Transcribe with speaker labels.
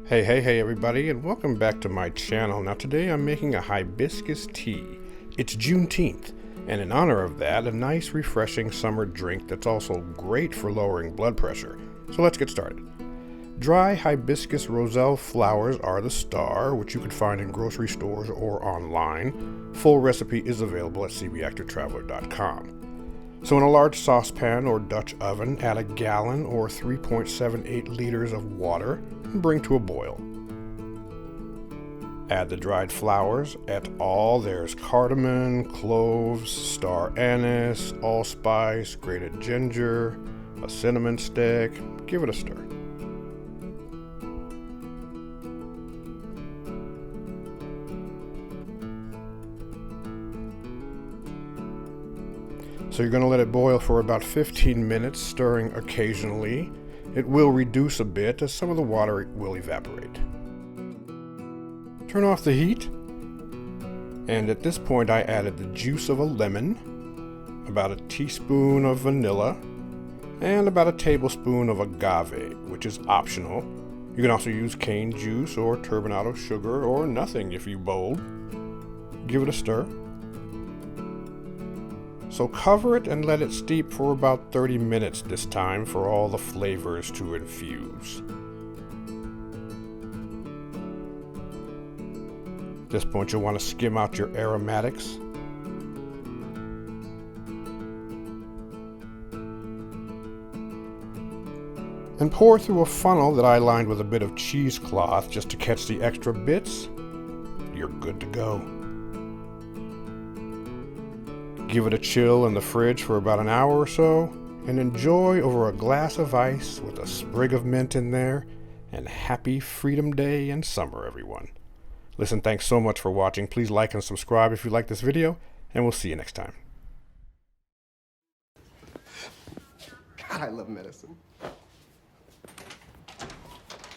Speaker 1: Hey everybody, and welcome back to my channel. Now today I'm making a hibiscus tea. It's Juneteenth, and in honor of that, a nice refreshing summer drink that's also great for lowering blood pressure. So let's get started. Dry hibiscus roselle flowers are the star, which you can find in grocery stores or online. Full recipe is available at cbactortraveler.com. So in a large saucepan or Dutch oven, add a gallon or 3.78 liters of water and bring to a boil. Add the dried flowers. Et al. There's cardamon, cloves, star anise, allspice, grated ginger, a cinnamon stick. Give it a stir. So you're going to let it boil for about 15 minutes, stirring occasionally. It will reduce a bit as some of the water will evaporate. Turn off the heat, and at this point I added the juice of a lemon, about a teaspoon of vanilla, and about a tablespoon of agave, which is optional. You can also use cane juice or turbinado sugar or nothing if you're bold. Give it a stir. So cover it and let it steep for about 30 minutes this time for all the flavors to infuse. At this point you'll want to skim out your aromatics. And pour through a funnel that I lined with a bit of cheesecloth just to catch the extra bits. You're good to go. Give it a chill in the fridge for about an hour or so, and enjoy over a glass of ice with a sprig of mint in there, and happy Freedom Day and summer, everyone. Listen, thanks so much for watching. Please like and subscribe if you like this video, and we'll see you next time.
Speaker 2: God, I love medicine.